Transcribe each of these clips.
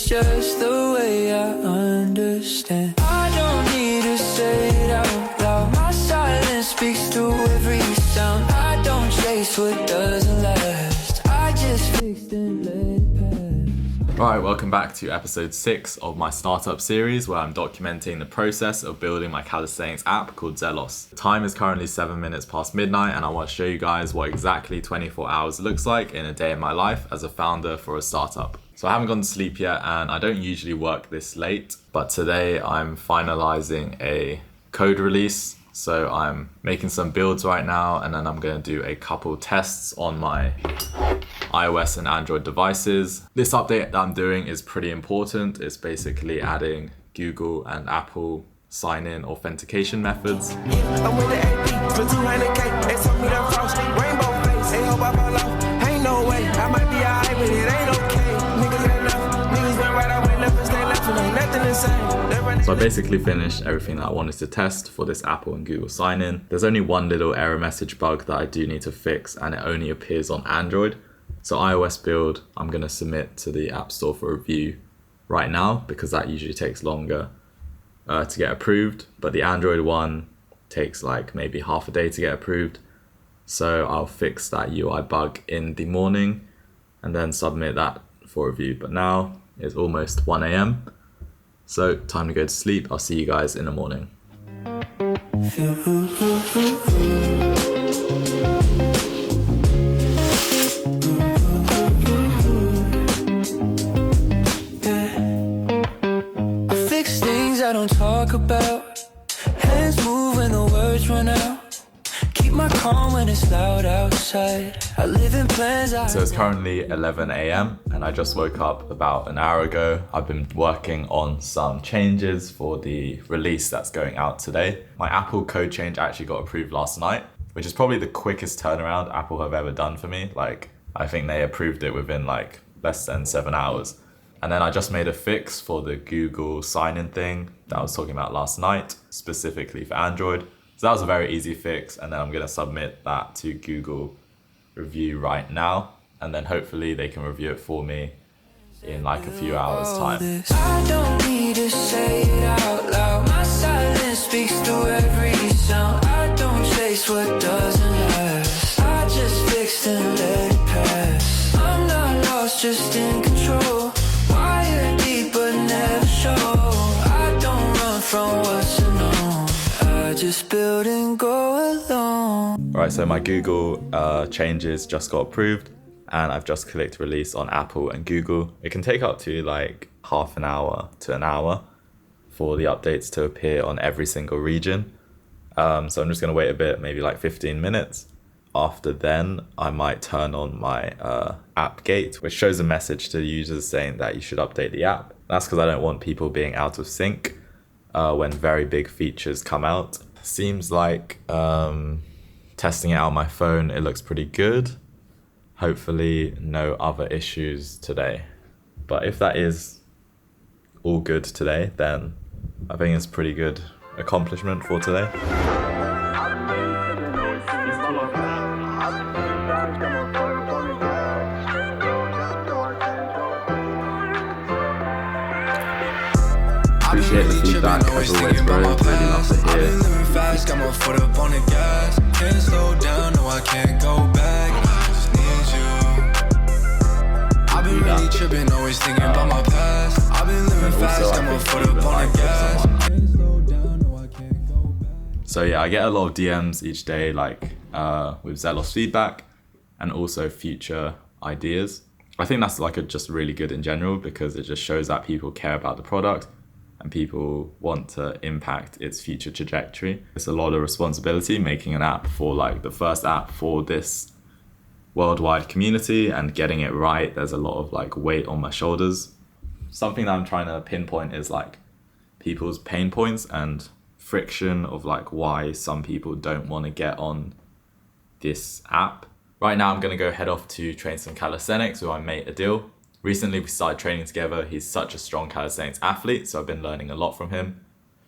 just the way I understand. I don't need to say it out loud. My silence speaks through every sound. I don't chase what doesn't last. I just fixed and let it pass. Right, welcome back to episode 6 of my startup series where I'm documenting the process of building my calisthenics app called Zelos. The time is currently 7 minutes past midnight and I want to show you guys what exactly 24 hours looks like in a day in my life as a founder for a startup. So I haven't gone to sleep yet and I don't usually work this late, but today I'm finalizing a code release. So I'm making some builds right now and then I'm going to do a couple tests on my iOS and Android devices. This update that I'm doing is pretty important. It's basically adding Google and Apple sign-in authentication methods. I'm with the AP for 200K. They told me that frost, rainbow face. Ain't hope I fall off. Ain't no way. I might be alright, but it ain't okay. Niggas ain't left. Niggas went right, I went left and stay left. And ain't nothing to say. So I basically finished everything that I wanted to test for this Apple and Google sign-in. There's only one little error message bug that I do need to fix and it only appears on Android. So iOS build, I'm going to submit to the App Store for review right now because that usually takes longer to get approved. But the Android one takes like maybe half a day to get approved. So I'll fix that UI bug in the morning and then submit that for review. But now it's almost 1 a.m. So time to go to sleep. I'll see you guys in the morning. I fix things I don't talk about. Hands move when the words run out. Keep my calm when it's loud outside. I live in plans. So it's currently 11 a.m. and I just woke up about an hour ago. I've been working on some changes for the release that's going out today. My Apple code change actually got approved last night, which is probably the quickest turnaround Apple have ever done for me. Like, I think they approved it within like less than 7 hours. And then I just made a fix for the Google sign-in thing that I was talking about last night, specifically for Android. So that was a very easy fix, and then I'm going to submit that to Google review right now, and then hopefully they can review it for me in like a few hours time. I don't need to say it out loud. My silence speaks through every sound. I don't chase what doesn't last. I just fixed and let it pass. I'm not lost, just in control. Wired deep but never show. I don't run from what's unknown. I just build and go along. Alright, so my Google changes just got approved and I've just clicked release on Apple and Google. It can take up to like half an hour to an hour for the updates to appear on every single region. So I'm just going to wait a bit, maybe like 15 minutes. After then, I might turn on my app gate, which shows a message to the users saying that you should update the app. That's because I don't want people being out of sync when very big features come out. Seems like testing it out on my phone, it looks pretty good. Hopefully no other issues today. But if that is all good today, then I think it's a pretty good accomplishment for today. Appreciate the feedback as always, bro. Really love to hear. I've been living fast, got my foot up on the gas. Can't slow down, no I can't go back. I just need you. I've been really tripping, always thinking about my past. I've been living fast, got my foot up on the gas. Can't slow down, no I can't go back. So yeah, I get a lot of DMs each day, like with Zelos feedback and also future ideas. I think that's like just really good in general because it just shows that people care about the product and people want to impact its future trajectory. It's a lot of responsibility making an app for like the first app for this worldwide community and getting it right. There's a lot of like weight on my shoulders. Something that I'm trying to pinpoint is like people's pain points and friction of like why some people don't want to get on this app. Right now I'm going to go head off to train some calisthenics with my mate Adil. Recently we started training together. He's such a strong calisthenics athlete, so I've been learning a lot from him.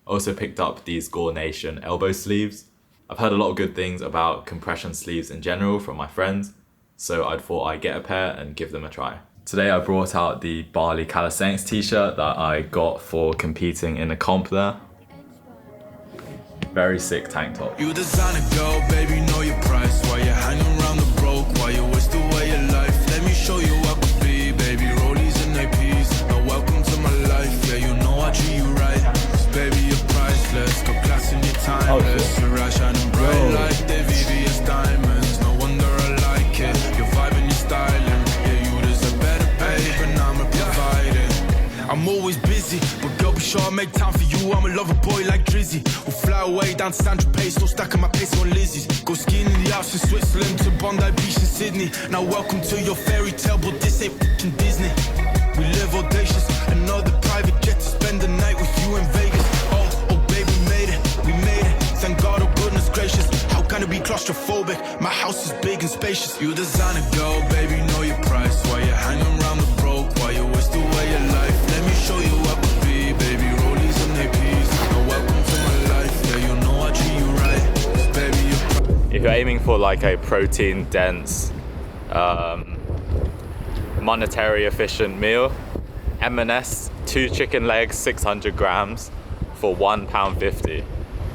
Also picked up these Gore Nation elbow sleeves. I've heard a lot of good things about compression sleeves in general from my friends, so I thought I'd get a pair and give them a try. Today I brought out the Bali Calisthenics t-shirt that I got for competing in a comp there. Very sick tank top. You design a girl, baby, know your price. While you're hanging around the broke, while you waste away your life. Let me show you what could be, baby. Rollies and APs. Now welcome to my life. Yeah, you know I treat you right. 'Cause baby, you're priceless. Got class and you're timeless. You're right, shining bright like the VVS diamonds. No wonder I like it. Your vibe and your styling. Yeah, you deserve better, babe, and I'ma provide it. I'm always busy, but girl, be sure I make time for you. I'm a lover boy like Drizzy. We'll fly away down to Sandra Pace, still stacking my pace on Lizzie's. Go skiing in the Alps in Switzerland to Bondi Beach in Sydney. Now welcome to your fairy tale, but this ain't f***ing Disney. We live audacious, another private jet to spend the night with you in Vegas. Oh baby, we made it. Thank God, oh goodness gracious. How can it be claustrophobic? My house is big and spacious. You design a girl, baby, know your price. While you're hanging around the broke, while you waste away your life. Let me show you what could be, baby. Rollies and APs. Now welcome to my life. Yeah, you know I treat you right. 'Cause baby, you're If you're aiming for like a protein dense, monetary efficient meal, M&S 2 chicken legs, 600 grams for £1.50.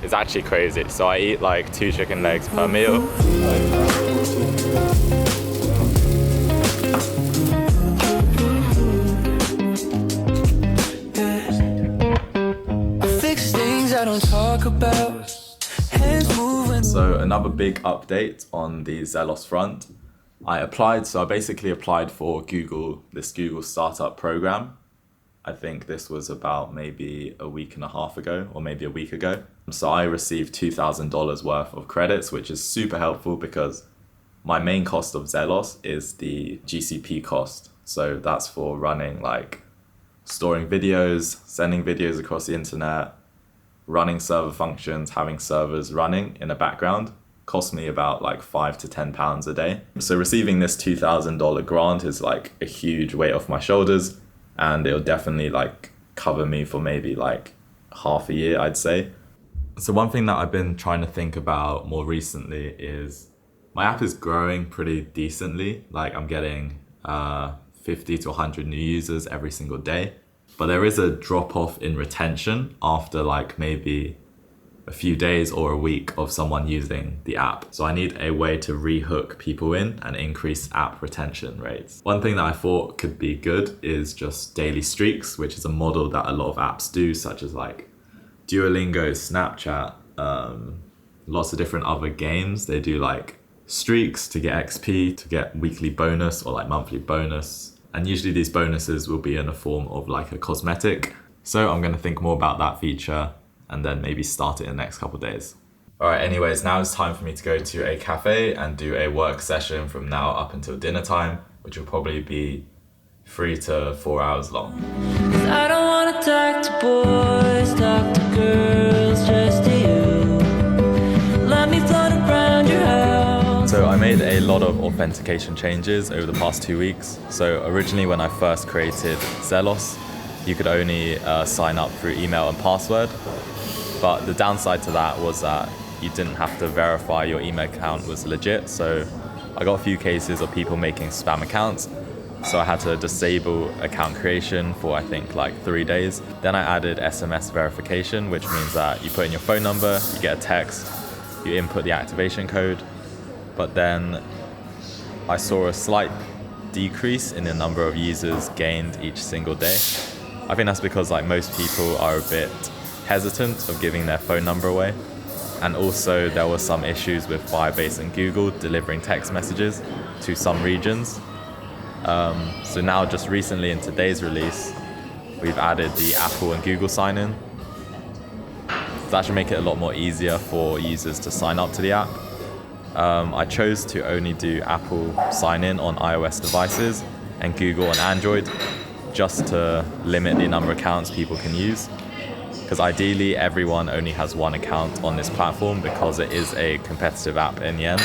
It's actually crazy. So I eat like 2 chicken legs per meal. I don't talk about. Hands moving. So another big update on the Zelos front. I basically applied for this Google startup program. I think this was about maybe a week and a half ago, or maybe a week ago. So I received $2,000 worth of credits, which is super helpful because my main cost of Zelos is the GCP cost. So that's for running, like storing videos, sending videos across the internet, running server functions, having servers running in the background. Cost me about like £5 to £10 a day. So receiving this $2,000 grant is like a huge weight off my shoulders, and it'll definitely like cover me for maybe like half a year, I'd say. So one thing that I've been trying to think about more recently is my app is growing pretty decently. Like I'm getting 50 to 100 new users every single day. But there is a drop off in retention after like maybe a few days or a week of someone using the app. So I need a way to rehook people in and increase app retention rates. One thing that I thought could be good is just daily streaks, which is a model that a lot of apps do, such as like Duolingo, Snapchat, lots of different other games. They do like streaks to get XP, to get weekly bonus or like monthly bonus. And usually these bonuses will be in the form of like a cosmetic. So I'm gonna think more about that feature and then maybe start it in the next couple of days. All right, anyways, now it's time for me to go to a cafe and do a work session from now up until dinner time, which will probably be 3 to 4 hours long. I don't wanna talk to boys, talk to girls, just to you. Let me float around your house. So I made a lot of authentication changes over the past 2 weeks. So originally when I first created Zelos, you could only sign up through email and password. But the downside to that was that you didn't have to verify your email account was legit. So I got a few cases of people making spam accounts. So I had to disable account creation for I think like 3 days. Then I added SMS verification, which means that you put in your phone number, you get a text, you input the activation code. But then I saw a slight decrease in the number of users gained each single day. I think that's because like most people are a bit hesitant of giving their phone number away. And also there were some issues with Firebase and Google delivering text messages to some regions. So now just recently in today's release, we've added the Apple and Google sign-in. So that should make it a lot more easier for users to sign up to the app. I chose to only do Apple sign-in on iOS devices and Google on Android, just to limit the number of accounts people can use. Because ideally everyone only has one account on this platform because it is a competitive app in the end.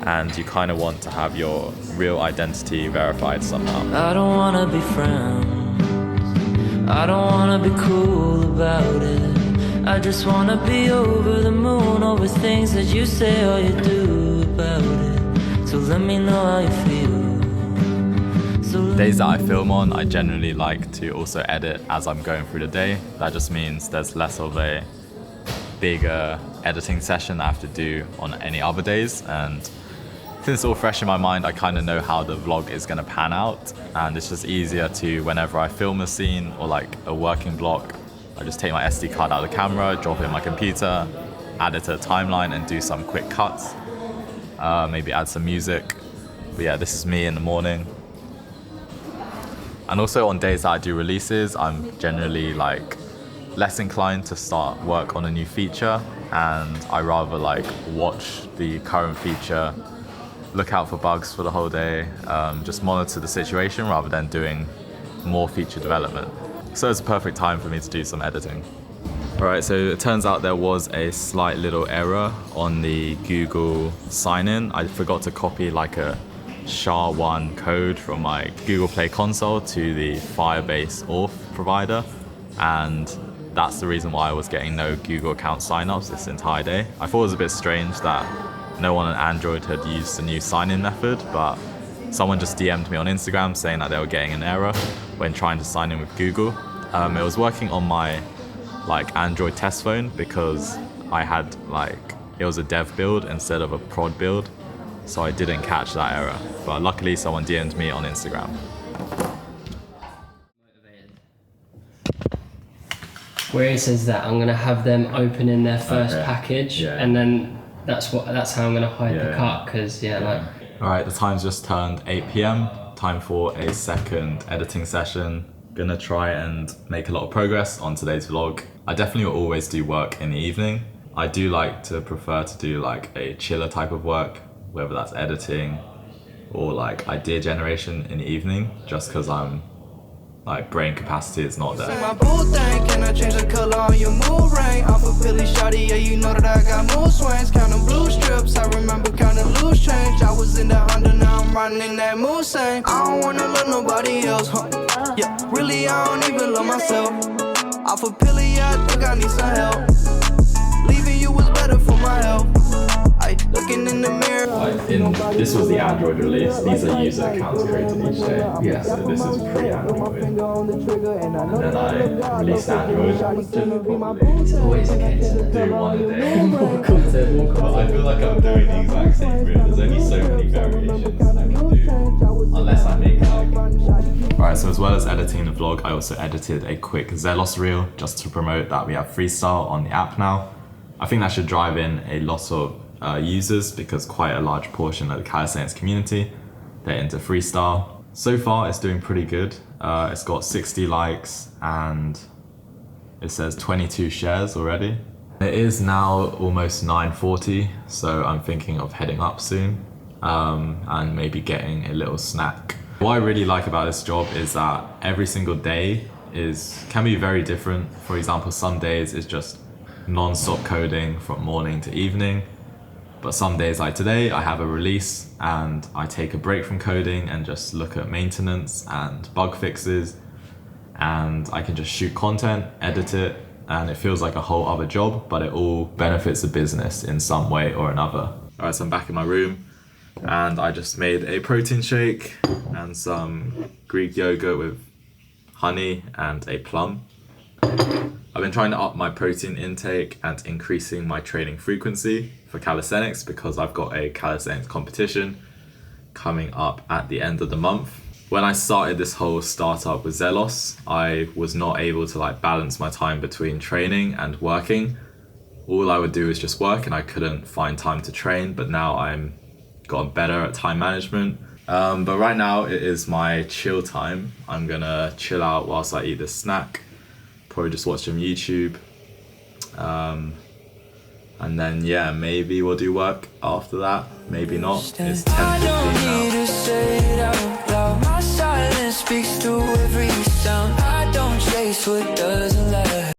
And you kind of want to have your real identity verified somehow. I don't wanna be friends, I don't wanna be cool about it. I just wanna be over the moon, over things that you say or you do about it. So let me know how you feel, so Days that I film on, I generally like to also edit as I'm going through the day. That just means there's less of a bigger editing session that I have to do on any other days. And since it's all fresh in my mind, I kind of know how the vlog is going to pan out. And it's just easier to, whenever I film a scene or like a working block, I just take my SD card out of the camera, drop it in my computer, add it to the timeline and do some quick cuts. Maybe add some music. But yeah, this is me in the morning. And also on days that I do releases, I'm generally like less inclined to start work on a new feature, and I rather like watch the current feature, look out for bugs for the whole day, just monitor the situation rather than doing more feature development. So it's a perfect time for me to do some editing. Alright, so it turns out there was a slight little error on the Google sign-in. I forgot to copy like a SHA-1 code from my Google Play console to the Firebase Auth provider, and that's the reason why I was getting no Google account signups this entire day. I thought it was a bit strange that no one on Android had used the new sign-in method, but someone just DM'd me on Instagram saying that they were getting an error when trying to sign in with Google. It was working on my like Android test phone because I had like, it was a dev build instead of a prod build, so I didn't catch that error. But luckily someone DM'd me on Instagram. Where it says that I'm gonna have them open in their first package, and then that's how I'm gonna hide the cut, because like. Alright, the time's just turned 8 PM. Time for a second editing session. Gonna try and make a lot of progress on today's vlog. I definitely will always do work in the evening. I do like to prefer to do like a chiller type of work, whether that's editing or like idea generation in the evening, just because I'm like brain capacity is not there. My boo thing, can I change the color on your mood ring? Off a Billy Shotty, yeah, you know that I got mood swings. Counting blue strips, I remember counting loose change. I was in the Honda, now I'm riding in that Mustang. I don't wanna love nobody else, yeah, really I don't even love myself. Off a Billy, yeah, I think I need some help. Leaving you was better for my health. Looking in the mirror. This was the Android release. These are user accounts created each day. Yeah. So this is pre-Android. And then I released Android. It's always the case. Do one a day. More content. But I feel like I'm doing the exact same reel. There's only so many variations I can do, unless I make like. Alright, so as well as editing the vlog, I also edited a quick Zelos reel just to promote that we have freestyle on the app now. I think that should drive in a lot of users, because quite a large portion of the Calisthenics community, they're into freestyle. So far it's doing pretty good. It's got 60 likes and it says 22 shares already. It is now almost 9:40, so I'm thinking of heading up soon and maybe getting a little snack. What I really like about this job is that every single day can be very different. For example, some days it's just non-stop coding from morning to evening. But some days like today, I have a release and I take a break from coding and just look at maintenance and bug fixes, and I can just shoot content, edit it, and it feels like a whole other job, but it all benefits the business in some way or another. Alright, so I'm back in my room and I just made a protein shake and some Greek yogurt with honey and a plum. I've been trying to up my protein intake and increasing my training frequency for calisthenics, because I've got a calisthenics competition coming up at the end of the month. When I started this whole startup with Zelos, I was not able to like balance my time between training and working. All I would do is just work and I couldn't find time to train, but now I'm gotten better at time management. But right now it is my chill time. I'm gonna chill out whilst I eat this snack. Probably just watch some YouTube, and then yeah, maybe we'll do work after that, maybe not. It's 10:15 now. To say it out loud. My silence speaks through every sound. I don't chase what doesn't